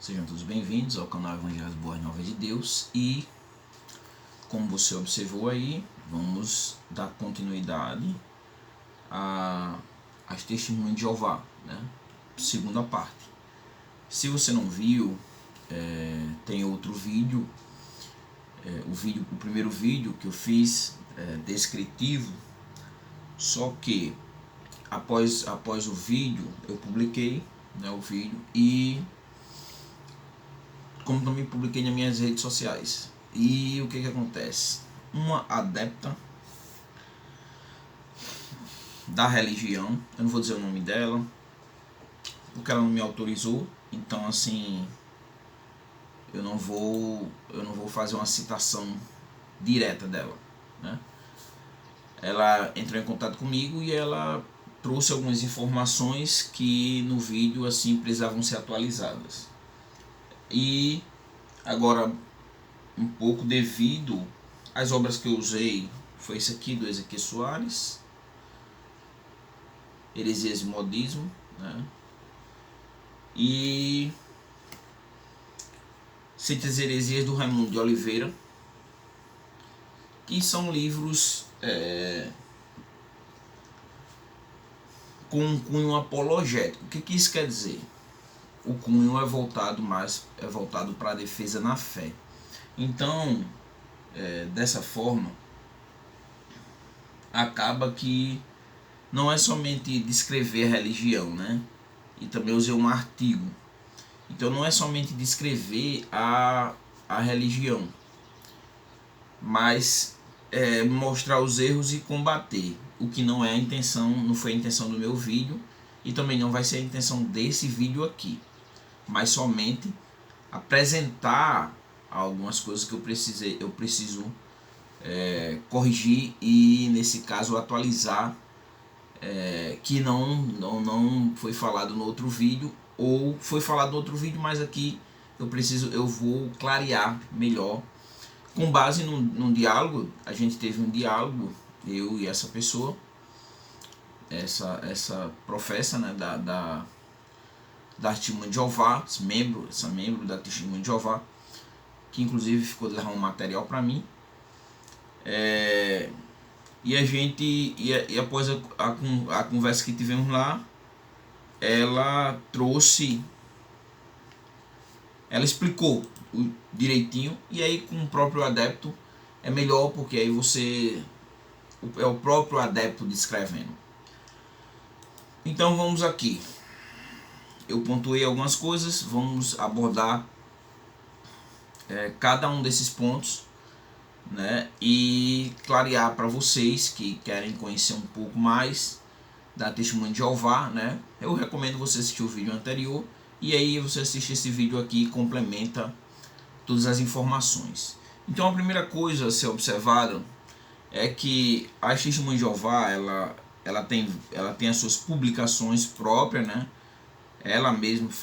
Sejam todos bem-vindos ao canal Evangelhos Boas Novas de Deus e, como você observou aí, vamos dar continuidade às testemunhas de Jeová, né? Segunda parte. Se você não viu, tem outro vídeo, o primeiro vídeo que eu fiz, descritivo, só que após o vídeo eu publiquei, né, o vídeo, e como também publiquei nas minhas redes sociais. E o que acontece? Uma adepta da religião, eu não vou dizer o nome dela, porque ela não me autorizou, então assim, eu não vou fazer uma citação direta dela, né? Ela entrou em contato comigo e ela trouxe algumas informações que no vídeo assim precisavam ser atualizadas. E agora, um pouco devido às obras que eu usei, foi esse aqui do Ezequiel Soares, Heresias e Modismo, né? E Certas Heresias do Raimundo de Oliveira, que são livros com um cunho apologético. O que isso quer dizer? O cunho é voltado para a defesa na fé. Então, dessa forma, acaba que não é somente descrever a religião, né? E também usei um artigo. Então não é somente descrever a religião, mas mostrar os erros e combater, o que não é a intenção, não foi a intenção do meu vídeo e também não vai ser a intenção desse vídeo aqui, mas somente apresentar algumas coisas que eu preciso corrigir e nesse caso atualizar, que não foi falado no outro vídeo, ou foi falado no outro vídeo, mas aqui eu vou clarear melhor com base num diálogo. A gente teve um diálogo, eu e essa pessoa, essa professa, né, da Testemunha de Jeová, essa membro da Testemunha de Jeová, que inclusive ficou de levar um material para mim. E a gente, e após a conversa que tivemos lá, ela explicou direitinho, e aí com o próprio adepto é melhor, porque aí é o próprio adepto descrevendo. Então vamos aqui, eu pontuei algumas coisas, vamos abordar cada um desses pontos, né, e clarear para vocês que querem conhecer um pouco mais da Testemunha de Jeová, né? Eu recomendo você assistir o vídeo anterior e aí você assiste esse vídeo aqui e complementa todas as informações. Então a primeira coisa a ser observada é que a Testemunha de Jeová ela tem as suas publicações próprias, né? Eles mesmos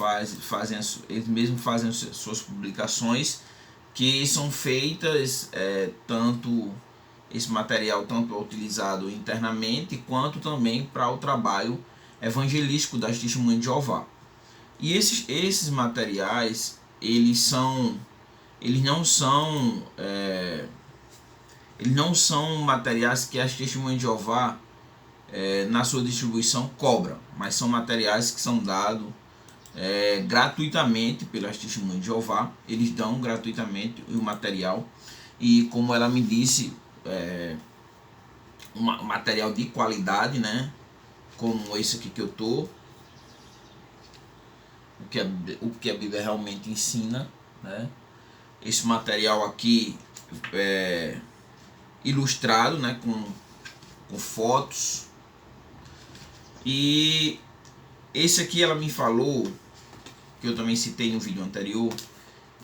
fazem as suas publicações, que são feitas tanto esse material tanto é utilizado internamente quanto também para o trabalho evangelístico das Testemunhas de Jeová. E esses materiais eles não são materiais que as Testemunhas de Jeová na sua distribuição cobram, mas são materiais que são dados gratuitamente pelas Testemunhas de Jeová. Eles dão gratuitamente o material, e como ela me disse, um material de qualidade, né, como esse aqui que eu tô, o que a Bíblia realmente ensina, né? Esse material aqui ilustrado, né, com fotos. E esse aqui ela me falou, que eu também citei no vídeo anterior,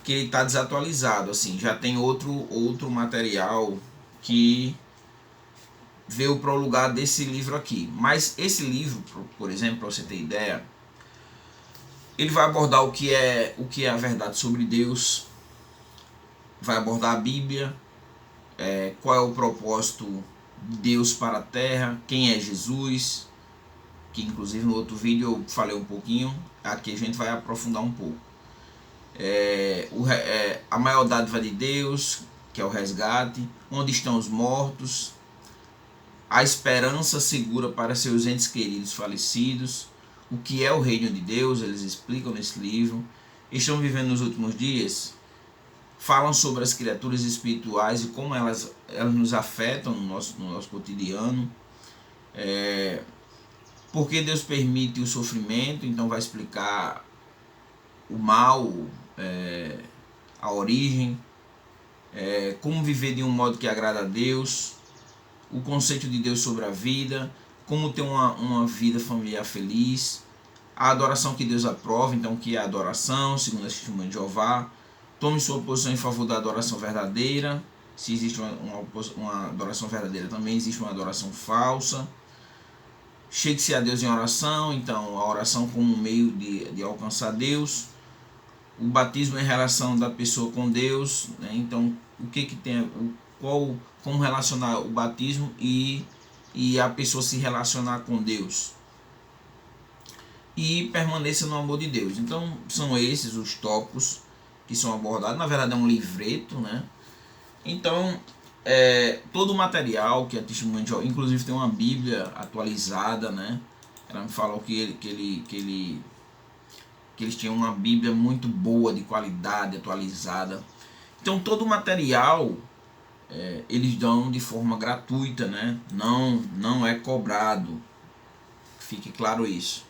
que ele está desatualizado, assim, já tem outro material que veio para o lugar desse livro aqui. Mas esse livro, por exemplo, para você ter ideia, ele vai abordar o que é a verdade sobre Deus, vai abordar a Bíblia, qual é o propósito de Deus para a Terra, quem é Jesus, que inclusive no outro vídeo eu falei um pouquinho, aqui a gente vai aprofundar um pouco. a maior dádiva de Deus, que é o resgate, onde estão os mortos, a esperança segura para seus entes queridos falecidos, o que é o reino de Deus, eles explicam nesse livro. Estão vivendo nos últimos dias, falam sobre as criaturas espirituais e como elas nos afetam no nosso cotidiano. Porque Deus permite o sofrimento, então vai explicar o mal, a origem, como viver de um modo que agrada a Deus, o conceito de Deus sobre a vida, como ter uma vida familiar feliz, a adoração que Deus aprova, então que é a adoração, segundo a Testemunha de Jeová. Tome sua posição em favor da adoração verdadeira. Se existe uma adoração verdadeira, também existe uma adoração falsa. Chegue-se a Deus em oração, então a oração como um meio de alcançar Deus. O batismo é em relação da pessoa com Deus, né? Então o que tem, como relacionar o batismo e a pessoa se relacionar com Deus. E permaneça no amor de Deus. Então são esses os tópicos que são abordados. Na verdade é um livreto, né? Então todo o material que a Testemunha de Jeová, inclusive tem uma Bíblia atualizada, né? Ela me falou que eles tinham uma Bíblia muito boa, de qualidade, atualizada. Então todo o material eles dão de forma gratuita, né? Não é cobrado. Fique claro isso.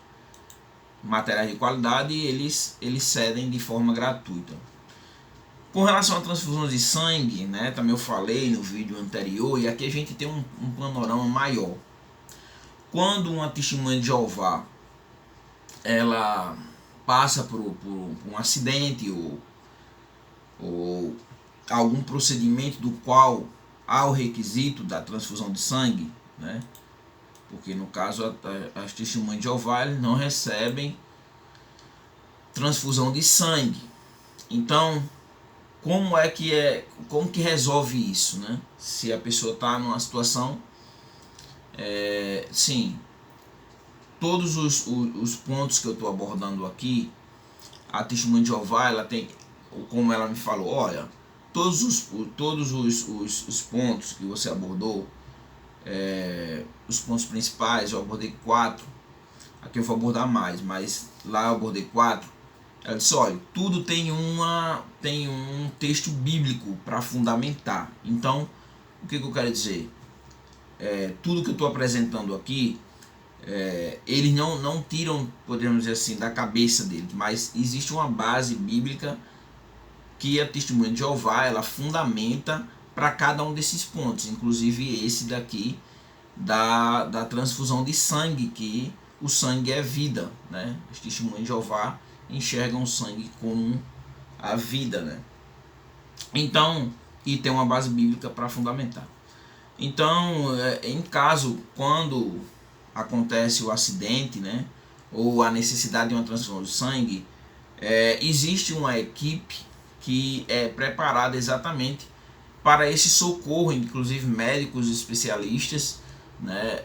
Materiais de qualidade eles cedem de forma gratuita. Com relação à transfusão de sangue, né? Também eu falei no vídeo anterior, e aqui a gente tem um panorama maior. Quando uma Testemunha de Jeová ela passa por um acidente ou algum procedimento do qual há o requisito da transfusão de sangue, né? Porque no caso as Testemunhas de Jeová eles não recebem transfusão de sangue. Então como que resolve isso, né? Se a pessoa está numa situação, sim, todos os pontos que eu estou abordando aqui, a Testemunha de Jeová ela tem, como ela me falou, olha, todos os pontos que você abordou, os pontos principais, eu abordei 4, aqui eu vou abordar mais, mas lá eu abordei 4. Ela disse, olha, tudo tem um texto bíblico para fundamentar. Então, o que eu quero dizer? Tudo que eu estou apresentando aqui, eles não tiram, podemos dizer assim, da cabeça deles, mas existe uma base bíblica que a Testemunha de Jeová ela fundamenta para cada um desses pontos, inclusive esse daqui da transfusão de sangue, que o sangue é vida, né? As Testemunhas de Jeová enxergam o sangue como a vida, né? Então, e tem uma base bíblica para fundamentar. Então, em caso, quando acontece o acidente, né, ou a necessidade de uma transfusão de sangue, existe uma equipe que é preparada exatamente para esse socorro, inclusive médicos especialistas, né,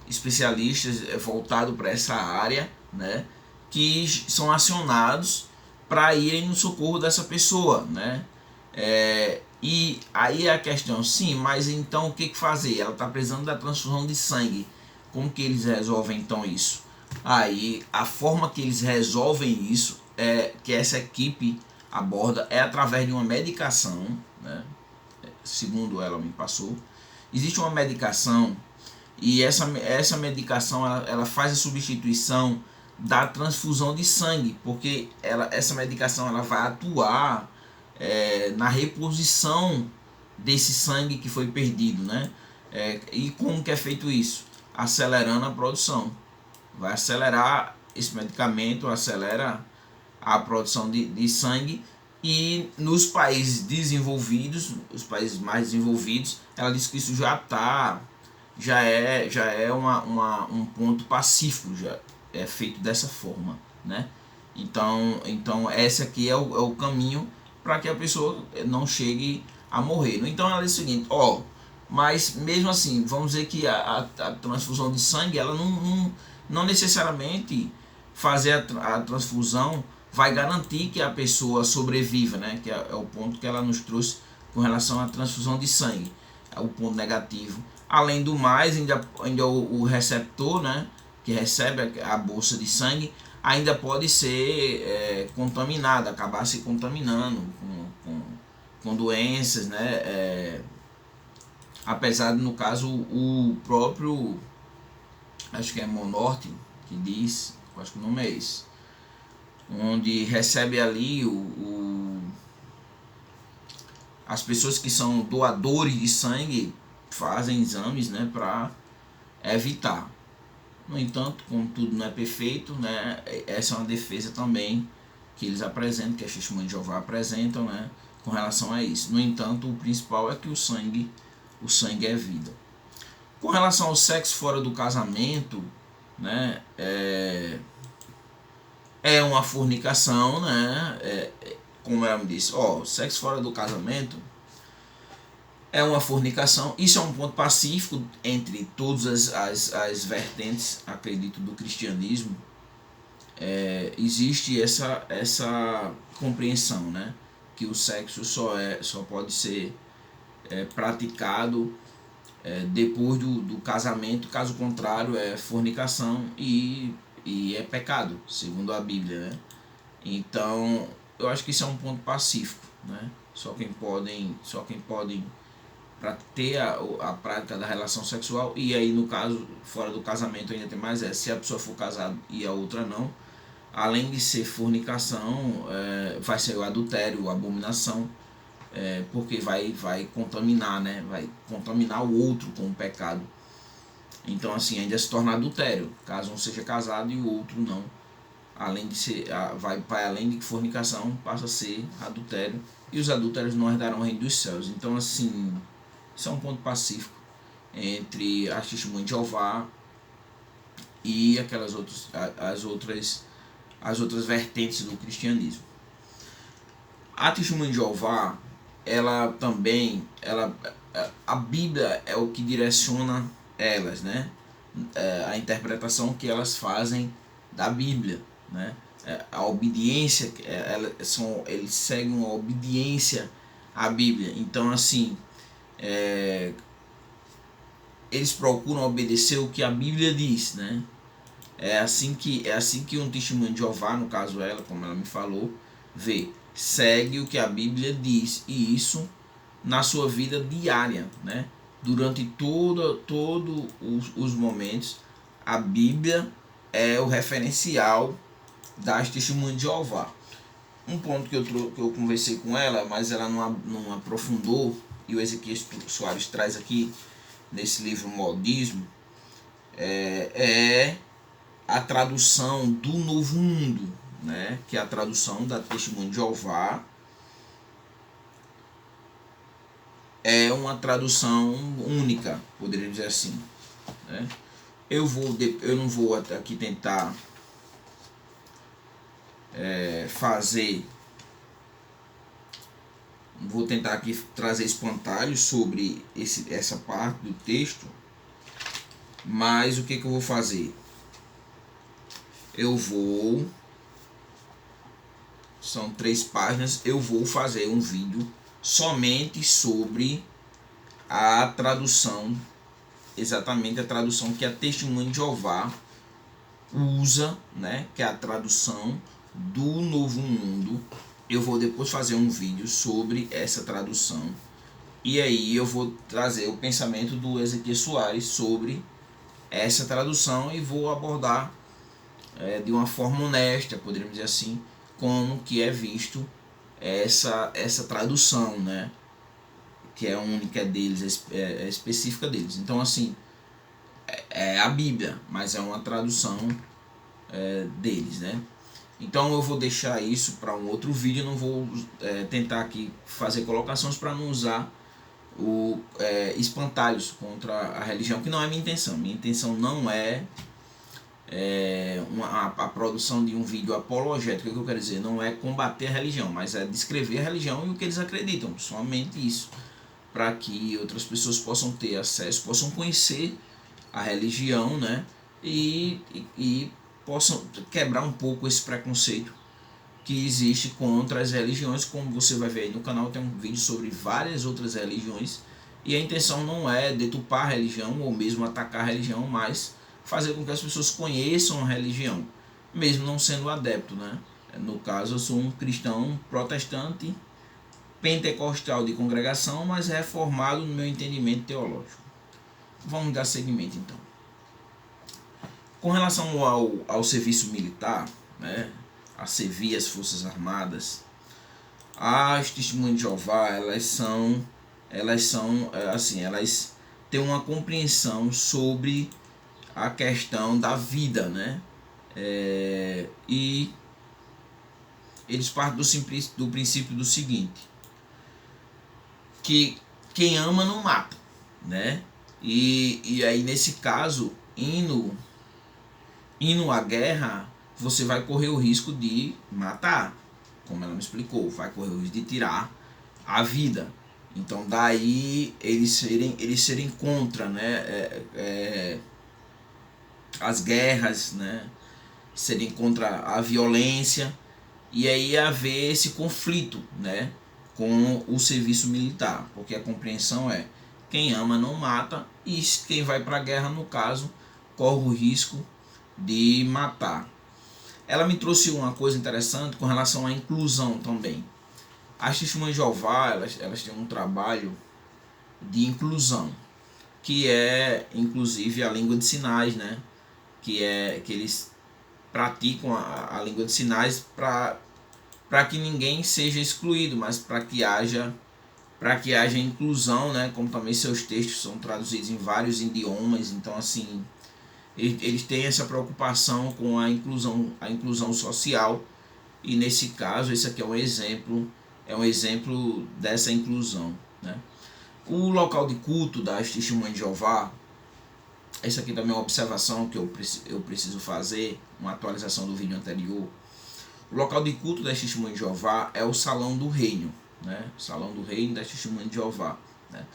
especialistas voltados para essa área, né, que são acionados para irem no socorro dessa pessoa, né? E aí a questão, sim, mas então o que fazer? Ela está precisando da transfusão de sangue. Como que eles resolvem então isso? Aí a forma que eles resolvem isso, que essa equipe aborda, é através de uma medicação, né? Segundo ela me passou. Existe uma medicação e essa medicação ela faz a substituição da transfusão de sangue, porque essa medicação ela vai atuar na reposição desse sangue que foi perdido, né? E como que é feito isso? Acelerando a produção. Vai acelerar esse medicamento, acelera a produção de sangue, e nos países desenvolvidos, os países mais desenvolvidos, ela diz que isso já é um ponto pacífico, já é feito dessa forma, né? Então esse aqui é o caminho para que a pessoa não chegue a morrer. Então ela diz o seguinte, mas mesmo assim, vamos dizer que a transfusão de sangue, ela não necessariamente fazer a transfusão vai garantir que a pessoa sobreviva, né? Que é o ponto que ela nos trouxe com relação à transfusão de sangue, é o ponto negativo. Além do mais, ainda o receptor, né, que recebe a bolsa de sangue, ainda pode ser contaminado, acabar se contaminando com doenças, né? Apesar de, no caso, o próprio, acho que é Monorte que diz, acho que o nome é esse, onde recebe ali as pessoas que são doadores de sangue fazem exames, né, para evitar. No entanto, como tudo não é perfeito, né, essa é uma defesa também que eles apresentam, que a Testemunha de Jeová apresentam, né, com relação a isso. No entanto, o principal é que o sangue é vida. Com relação ao sexo fora do casamento, né, é uma fornicação, né, como ela me disse, sexo fora do casamento é uma fornicação. Isso é um ponto pacífico entre todas as vertentes, acredito, do cristianismo. Existe essa compreensão, né, que o sexo só pode ser praticado depois do casamento, caso contrário é fornicação e é pecado, segundo a Bíblia, né? Então, eu acho que isso é um ponto pacífico, né? Só quem podem para ter a prática da relação sexual, e aí no caso, fora do casamento ainda tem mais se a pessoa for casada e a outra não, além de ser fornicação, vai ser o adultério, a abominação, porque vai contaminar, né? Vai contaminar o outro com o pecado. Então assim, ainda se torna adultério, caso um seja casado e o outro não. Além de ser, vai além de fornicação, passa a ser adultério, e os adúlteros não herdarão o reino dos céus. Então assim, isso é um ponto pacífico entre as Testemunhas de Jeová e aquelas as outras vertentes do cristianismo. A Testemunha de Jeová, ela também, a Bíblia é o que direciona elas, né? A interpretação que elas fazem da Bíblia, né? A obediência, eles seguem uma obediência à Bíblia. Então assim, eles procuram obedecer o que a Bíblia diz, né? É assim que um testemunho de Jeová, no caso ela, como ela me falou, segue o que a Bíblia diz, e isso na sua vida diária, né? Durante todos os momentos, a Bíblia é o referencial das testemunhas de Jeová. Um ponto que eu conversei com ela, mas ela não aprofundou, e o Ezequiel Soares traz aqui nesse livro Modismo, é a tradução do Novo Mundo, né? Que é a tradução da Testemunha de Jeová. É uma tradução única, poderia dizer assim, né? Eu não vou aqui tentar vou tentar aqui trazer espantalhos sobre essa parte do texto, mas o que eu vou fazer? São 3 páginas, eu vou fazer um vídeo somente sobre a tradução, exatamente a tradução que a Testemunha de Jeová usa, né, que é a tradução do Novo Mundo. Eu vou depois fazer um vídeo sobre essa tradução, e aí eu vou trazer o pensamento do Ezequiel Soares sobre essa tradução e vou abordar de uma forma honesta, poderíamos dizer assim, como que é visto essa tradução, né, que é única deles, é específica deles. Então assim, é a Bíblia, mas é uma tradução deles, né? Então eu vou deixar isso para um outro vídeo. Não vou tentar aqui fazer colocações para não usar espantalhos contra a religião, que não é minha intenção. Minha intenção não é a produção de um vídeo apologético. O que eu quero dizer não é combater a religião, mas é descrever a religião e o que eles acreditam, somente isso, para que outras pessoas possam ter acesso, possam conhecer a religião, né? E possam quebrar um pouco esse preconceito que existe contra as religiões. Como você vai ver aí no canal, tem um vídeo sobre várias outras religiões, e a intenção não é deturpar a religião ou mesmo atacar a religião, mas fazer com que as pessoas conheçam a religião, mesmo não sendo adepto, né? No caso, eu sou um cristão protestante, pentecostal de congregação, mas reformado no meu entendimento teológico. Vamos dar seguimento então. Com relação ao serviço militar, né, a servir as Forças Armadas, as Testemunhas de Jeová, elas têm uma compreensão sobre a questão da vida, né? E eles partem do princípio do seguinte, que quem ama não mata, né? E aí nesse caso, indo à guerra, você vai correr o risco de matar, como ela me explicou, vai correr o risco de tirar a vida. Então daí eles serem contra, né, as guerras, né, serem contra a violência, e aí haver esse conflito, né, com o serviço militar, porque a compreensão é quem ama não mata, e quem vai para a guerra, no caso, corre o risco de matar. Ela me trouxe uma coisa interessante com relação à inclusão também. As Testemunhas de Jeová, elas têm um trabalho de inclusão, que é inclusive a língua de sinais, né? Que eles praticam a língua de sinais para que ninguém seja excluído, mas para que haja inclusão, né? Como também seus textos são traduzidos em vários idiomas, então assim, eles têm essa preocupação com a inclusão social, e nesse caso esse aqui é um exemplo dessa inclusão, né? O local de culto das Testemunhas de Jeová, essa aqui também é uma observação que eu preciso fazer, uma atualização do vídeo anterior. O local de culto das Testemunhas de Jeová é o Salão do Reino, né? O Salão do Reino das Testemunhas de Jeová, né?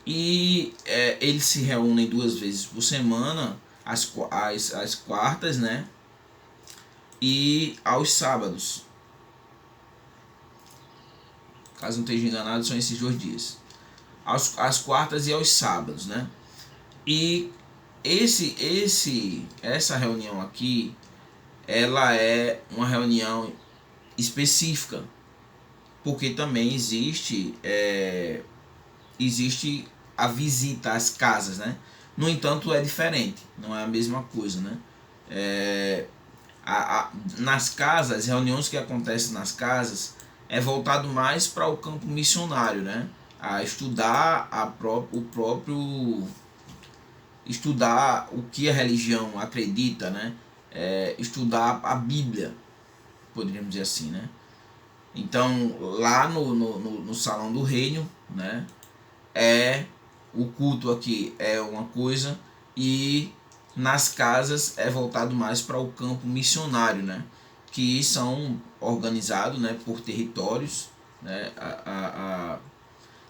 E eles se reúnem 2 vezes por semana, às quartas, né? E aos sábados. Caso não esteja enganado, são esses 2 dias. Às quartas e aos sábados, né? E essa reunião aqui, ela é uma reunião específica, porque também existe a visita às casas, né? No entanto, é diferente, não é a mesma coisa, né? Nas casas, as reuniões que acontecem nas casas é voltado mais para o campo missionário, né? A estudar estudar o que a religião acredita, né? Estudar a Bíblia, poderíamos dizer assim, né? Então, lá no Salão do Reino, né, o culto aqui é uma coisa, e nas casas é voltado mais para o campo missionário, né, que são organizados, né, por territórios, né?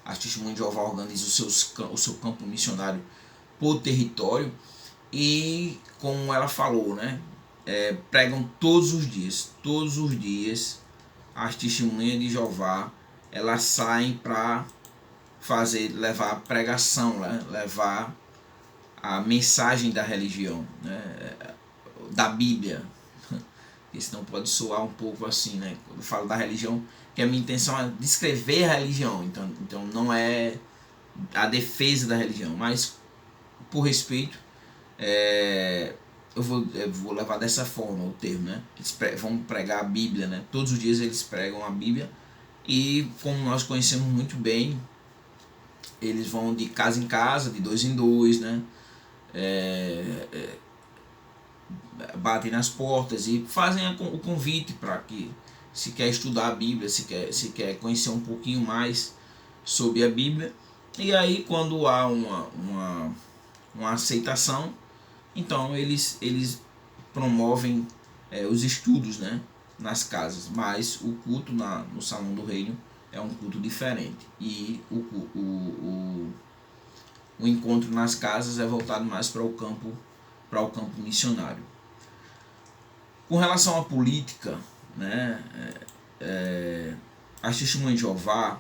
As Testemunhas de Jeová organizam o seu campo missionário por território, e como ela falou, né, pregam todos os dias. As Testemunhas de Jeová, elas saem para levar a pregação, né? Levar a mensagem da religião, né? Da Bíblia. Porque senão pode soar um pouco assim, né? Quando eu falo da religião, que a minha intenção é descrever a religião, então não é a defesa da religião, mas por respeito, eu vou levar dessa forma o termo, né? Eles vão pregar a Bíblia, né? Todos os dias eles pregam a Bíblia, e como nós conhecemos muito bem, eles vão de casa em casa, de 2 em 2, né? Batem nas portas e fazem o convite para que, se quer estudar a Bíblia, se quer conhecer um pouquinho mais sobre a Bíblia, e aí quando há uma aceitação, então eles promovem os estudos, né, nas casas, mas o culto no Salão do Reino é um culto diferente, e o encontro nas casas é voltado mais para o campo missionário. Com relação à política, né, as testemunhas de Jeová,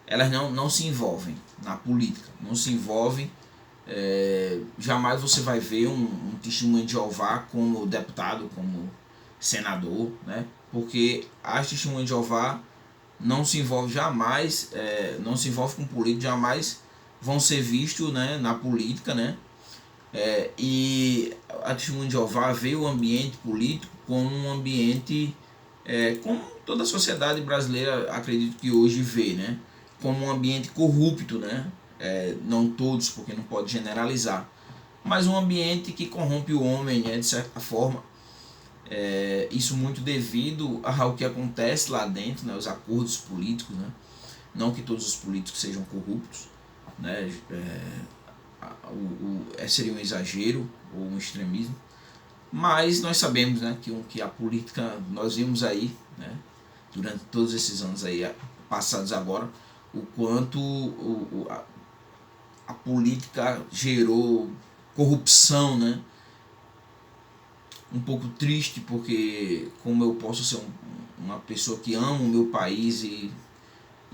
elas não se envolvem na política, não se envolvem. Jamais você vai ver um testemunho de Jeová como deputado, como senador, né? Porque as testemunhas de Jeová não se envolvem jamais, não se envolvem com política, jamais vão ser vistos, né, na política, né? E a testemunha de Jeová vê o ambiente político como um ambiente, como toda a sociedade brasileira acredito que hoje vê, né? Como um ambiente corrupto, né? Não todos, porque não pode generalizar, mas um ambiente que corrompe o homem, né, de certa forma. Isso muito devido ao que acontece lá dentro, né, os acordos políticos, né? Não que todos os políticos sejam corruptos, né? Seria um exagero ou um extremismo, mas nós sabemos, né, que a política, nós vimos aí, né, durante todos esses anos aí passados agora, o quanto a política gerou corrupção, né? Um pouco triste, porque como eu posso ser uma pessoa que ama o meu país e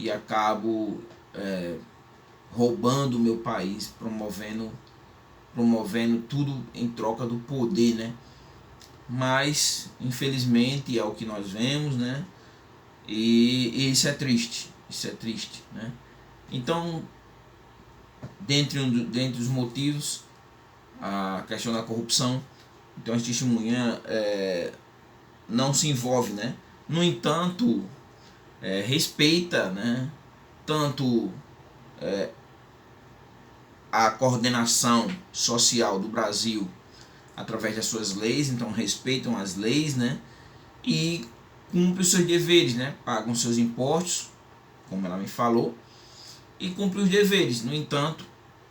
acabo roubando o meu país, promovendo tudo em troca do poder, né? Mas infelizmente é o que nós vemos, né? E isso é triste, né? Então, dentre os motivos, a questão da corrupção. Então a testemunha não se envolve, né? No entanto, respeita, né, tanto a coordenação social do Brasil através das suas leis, então respeitam as leis, né? E cumprem os seus deveres, né? Pagam seus impostos, como ela me falou, e cumprem os deveres. No entanto,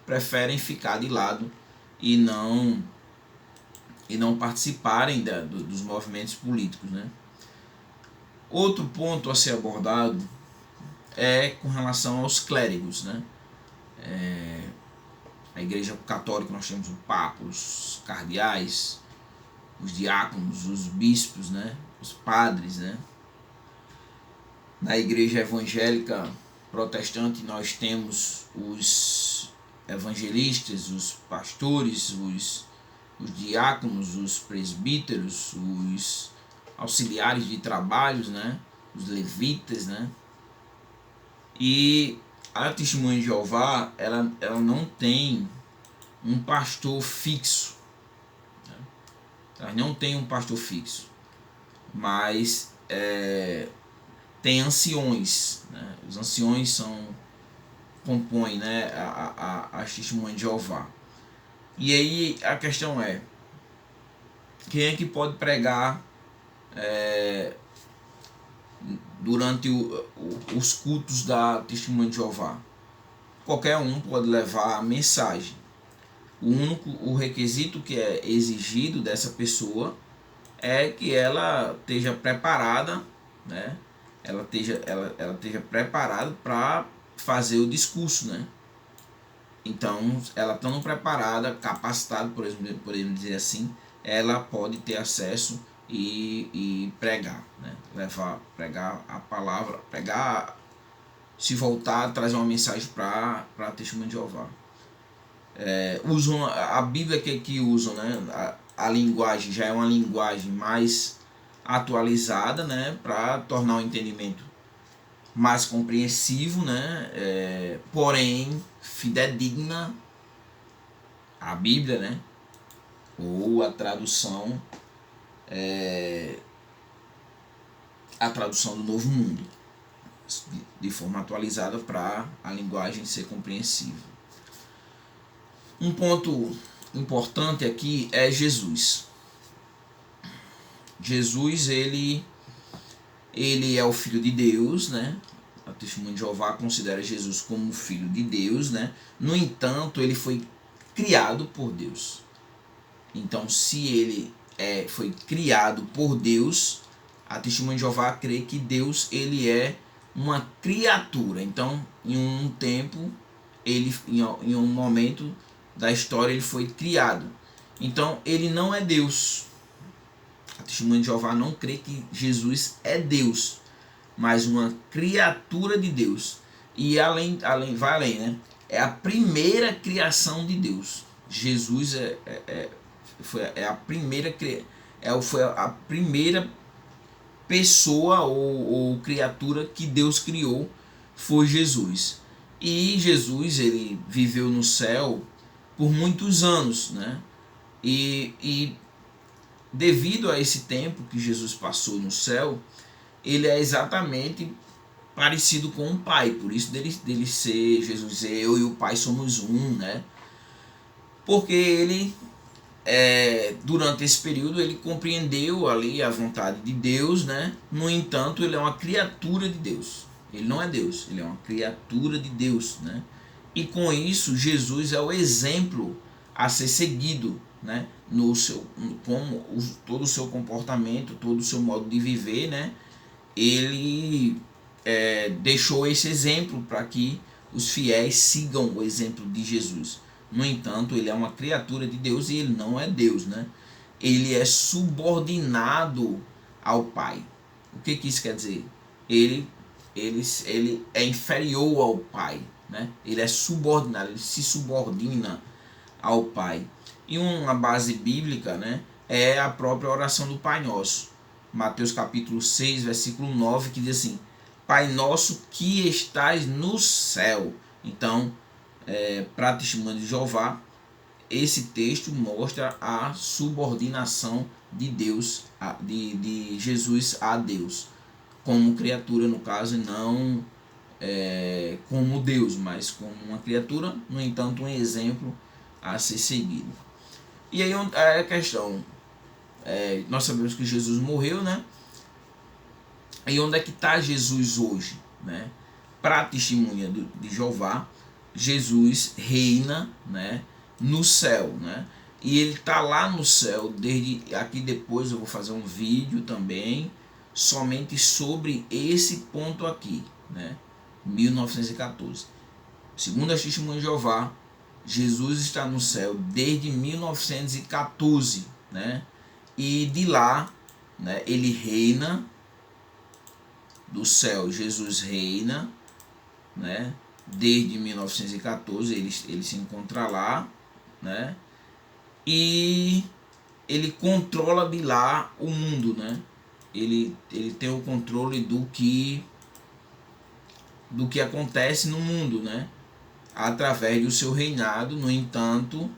preferem ficar de lado e não participarem dos movimentos políticos, né? Outro ponto a ser abordado é com relação aos clérigos, né? A Igreja Católica, nós temos o Papa, os cardeais, os diáconos, os bispos, né? Os padres, né? Na Igreja Evangélica Protestante nós temos os evangelistas, os pastores, os diáconos, os presbíteros, os auxiliares de trabalhos, né? Os levitas, né? E a Testemunha de Jeová, ela não tem um pastor fixo, né? Ela não tem um pastor fixo, mas tem anciões, né? Os anciões compõem, né, as Testemunhas de Jeová. E aí a questão é, quem é que pode pregar durante os cultos da Testemunha de Jeová? Qualquer um pode levar a mensagem. O requisito que é exigido dessa pessoa é que ela esteja preparada, né? Ela esteja preparada para fazer o discurso, né? Então, ela estando preparada, capacitada, por exemplo, podemos dizer assim, ela pode ter acesso e pregar, né? Pregar a palavra, se voltar, trazer uma mensagem para a Testemunha de Jeová. Usam a Bíblia que usam, né? A linguagem já é uma linguagem mais atualizada, né? Para tornar o entendimento mais compreensivo, né? Porém fidedigna à Bíblia, né? Ou a tradução do Novo Mundo, de forma atualizada para a linguagem ser compreensível. Um ponto importante aqui é Jesus. Jesus, ele é o Filho de Deus, né? A Testemunha de Jeová considera Jesus como Filho de Deus, né? No entanto, ele foi criado por Deus. Então, se ele foi criado por Deus, a Testemunha de Jeová crê que Deus, ele é uma criatura. Então, em um tempo, em um momento da história, ele foi criado. Então, ele não é Deus. A Testemunha de Jeová não crê que Jesus é Deus. mas uma criatura de Deus. E vai além, né? É a primeira criação de Deus. Jesus foi a primeira pessoa ou criatura que Deus criou, foi Jesus. E Jesus, ele viveu no céu por muitos anos, né? E devido a esse tempo que Jesus passou no céu, ele é exatamente parecido com o Pai. Por isso dele ser Jesus dizer, eu e o Pai somos um, né? Porque ele, durante esse período, ele compreendeu ali a vontade de Deus, né? No entanto, ele é uma criatura de Deus. Ele não é Deus, ele é uma criatura de Deus, né? E com isso, Jesus é o exemplo a ser seguido, né? Todo o seu comportamento, todo o seu modo de viver, né? Ele deixou esse exemplo para que os fiéis sigam o exemplo de Jesus. No entanto, ele é uma criatura de Deus e ele não é Deus, né? Ele é subordinado ao Pai. O que isso quer dizer? Ele é inferior ao Pai, né? Ele é subordinado, ele se subordina ao Pai. E uma base bíblica, né, é a própria oração do Pai Nosso. Mateus capítulo 6, versículo 9, que diz assim: Pai nosso que estás no céu. Então, para testemunho de Jeová, esse texto mostra a subordinação de Deus, de Jesus a Deus, como criatura no caso, e não como Deus, mas como uma criatura, no entanto um exemplo a ser seguido. E aí a questão, nós sabemos que Jesus morreu, né? E onde é que está Jesus hoje, né? Para a testemunha de Jeová, Jesus reina, né, no céu, né? E ele está lá no céu, desde aqui. Depois eu vou fazer um vídeo também somente sobre esse ponto aqui, né? 1914. Segundo as testemunhas de Jeová, Jesus está no céu desde 1914, né? E de lá, né, ele reina do céu. Jesus reina, né, desde 1914, ele se encontra lá, né? E ele controla de lá o mundo, né? Ele tem o controle do que acontece no mundo, né? Através do seu reinado. No entanto,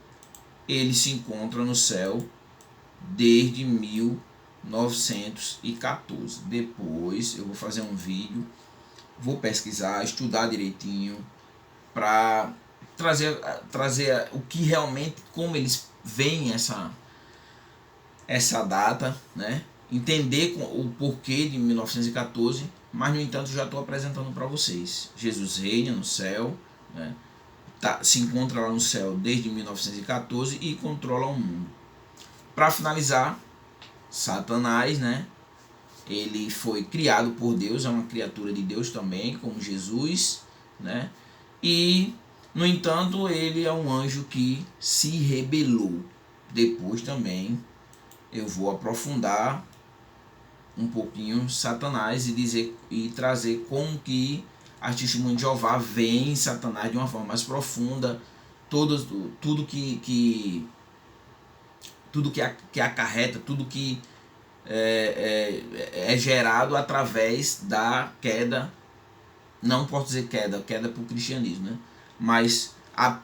ele se encontra no céu desde 1914. Depois eu vou fazer um vídeo, vou pesquisar, estudar direitinho para trazer o que realmente, como eles veem essa data, né? Entender o porquê de 1914, mas no entanto já estou apresentando para vocês. Jesus reina no céu, né? Se encontra lá no céu desde 1914 e controla o mundo. Para finalizar, Satanás, né? Ele foi criado por Deus, é uma criatura de Deus também, como Jesus, né? E, no entanto, ele é um anjo que se rebelou. Depois também eu vou aprofundar um pouquinho Satanás e trazer como que a testemunha de Jeová vê Satanás de uma forma mais profunda, tudo que acarreta, tudo que é gerado através da queda. Não posso dizer queda para o cristianismo, né? Mas a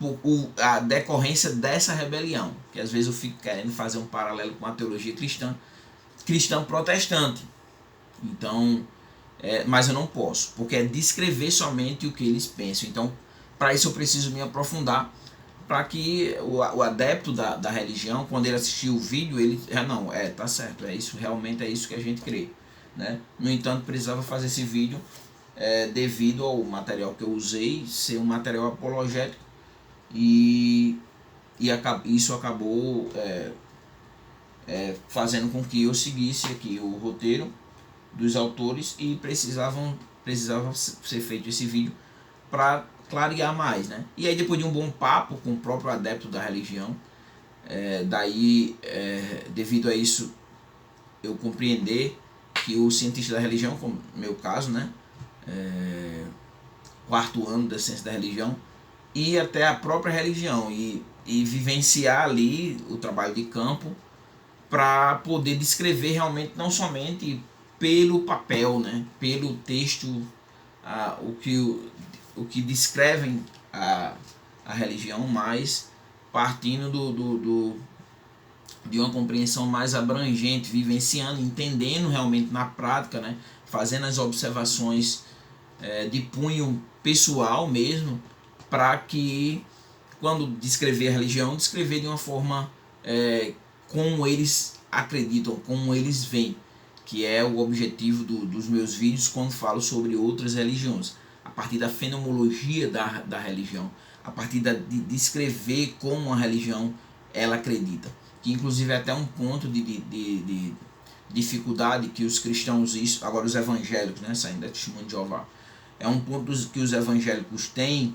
decorrência dessa rebelião, que às vezes eu fico querendo fazer um paralelo com a teologia cristã protestante. Então, mas eu não posso, porque é descrever somente o que eles pensam. Então, para isso eu preciso me aprofundar, para que o adepto da religião, quando ele assistir o vídeo, ele tá certo, isso realmente é isso que a gente crê, né? No entanto, precisava fazer esse vídeo devido ao material que eu usei ser um material apologético, e isso acabou fazendo com que eu seguisse aqui o roteiro dos autores, e precisava ser feito esse vídeo para clarear mais, né? E aí, depois de um bom papo com o próprio adepto da religião, devido a isso eu compreender que o cientista da religião, como no meu caso, né, quarto ano da ciência da religião, ir até a própria religião e vivenciar ali o trabalho de campo para poder descrever realmente, não somente pelo papel, né, pelo texto, o que descrevem a religião, mas partindo de uma compreensão mais abrangente, vivenciando, entendendo realmente na prática, né, fazendo as observações de punho pessoal mesmo, para que, quando descrever a religião, descrever de uma forma como eles acreditam, como eles veem, que é o objetivo dos meus vídeos quando falo sobre outras religiões, a partir da fenomenologia da religião, a partir de descrever como a religião ela acredita, que inclusive é até um ponto de dificuldade que os cristãos, agora os evangélicos, né, saindo da Testemunha de Jeová, é um ponto que os evangélicos têm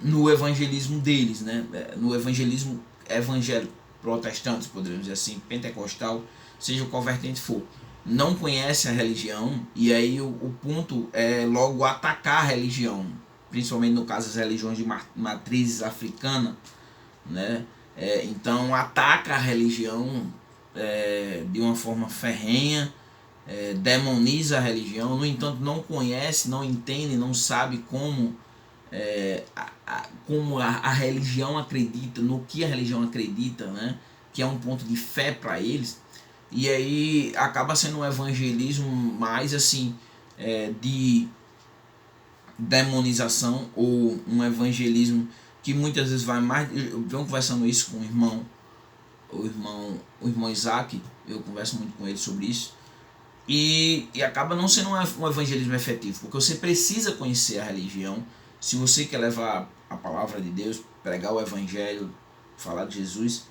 no evangelismo deles, né, no evangelismo evangélico, protestante, poderíamos dizer assim, pentecostal, seja qual vertente for, não conhece a religião, e aí o ponto é logo atacar a religião, principalmente no caso das religiões de matrizes africana, né? Então ataca a religião de uma forma ferrenha, demoniza a religião, no entanto não conhece, não entende, não sabe como a religião acredita, no que a religião acredita, né? Que é um ponto de fé para eles, e aí acaba sendo um evangelismo mais assim de demonização, ou um evangelismo que muitas vezes vai mais. Eu venho conversando isso com o irmão Isaac, eu converso muito com ele sobre isso, e acaba não sendo um evangelismo efetivo, porque você precisa conhecer a religião se você quer levar a palavra de Deus, pregar o evangelho, falar de Jesus.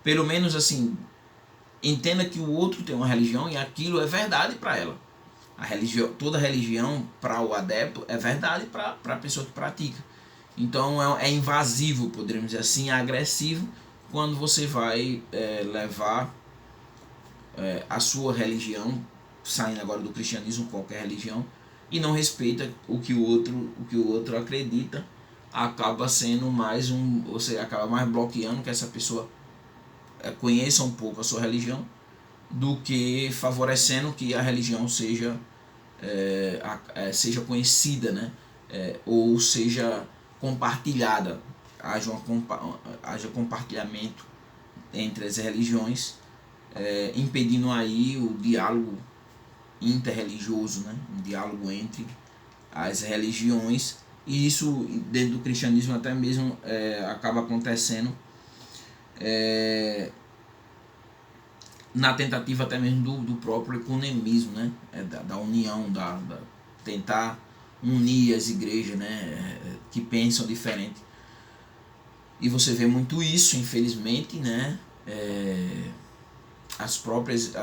Pelo menos assim, entenda que o outro tem uma religião e aquilo é verdade para ela. Toda religião para o adepto é verdade para a pessoa que pratica. Então é invasivo, poderíamos dizer assim, é agressivo quando você vai levar a sua religião, saindo agora do cristianismo, qualquer religião, e não respeita o que o outro acredita, acaba sendo mais você acaba mais bloqueando que essa pessoa conheça um pouco a sua religião, do que favorecendo que a religião seja conhecida, né? Ou seja compartilhada, haja compartilhamento entre as religiões, impedindo aí o diálogo interreligioso, né? Um diálogo entre as religiões, e isso dentro do cristianismo até mesmo acaba acontecendo na tentativa até mesmo do próprio ecumenismo, né? Da união, tentar unir as igrejas, né? Que pensam diferente. E você vê muito isso, infelizmente, né? As próprias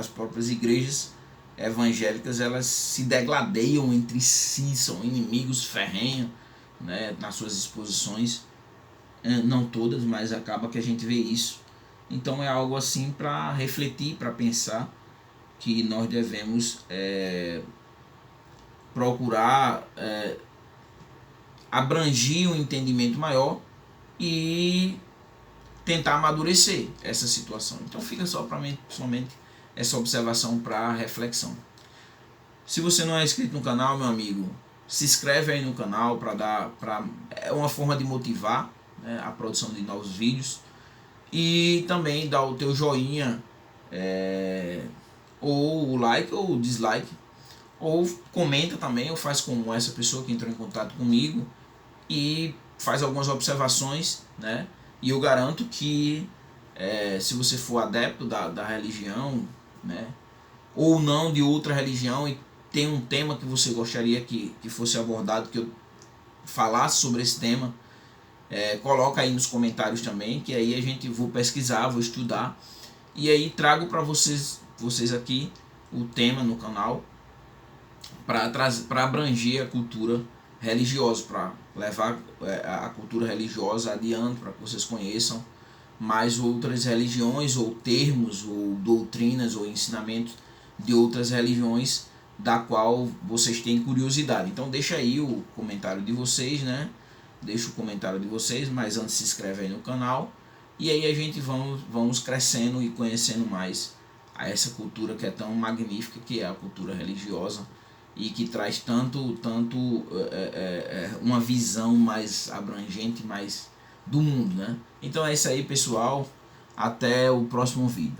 igrejas evangélicas, elas se degladeiam entre si, são inimigos ferrenhos, né? Nas suas exposições, não todas, mas acaba que a gente vê isso. Então é algo assim para refletir, para pensar, que nós devemos procurar abranger um entendimento maior e tentar amadurecer essa situação. Então fica somente essa observação para reflexão. Se você não é inscrito no canal, meu amigo, se inscreve aí no canal é uma forma de motivar, né, a produção de novos vídeos. E também dá o teu joinha, ou o like ou o dislike, ou comenta também, ou faz como essa pessoa que entrou em contato comigo e faz algumas observações, né? E eu garanto que se você for adepto da religião, né, ou não de outra religião, e tem um tema que você gostaria que fosse abordado, que eu falasse sobre esse tema, coloca aí nos comentários também, que aí vou pesquisar, vou estudar, e aí trago para vocês aqui o tema no canal, para abranger a cultura religiosa, para levar a cultura religiosa adiante, para que vocês conheçam mais outras religiões, ou termos, ou doutrinas, ou ensinamentos de outras religiões da qual vocês têm curiosidade. Então deixa aí o comentário de vocês, né? Deixa o comentário de vocês, mas antes se inscreve aí no canal. E aí a gente vamos crescendo e conhecendo mais a essa cultura que é tão magnífica, que é a cultura religiosa, e que traz tanto uma visão mais abrangente, mais do mundo, né? Então é isso aí, pessoal. Até o próximo vídeo.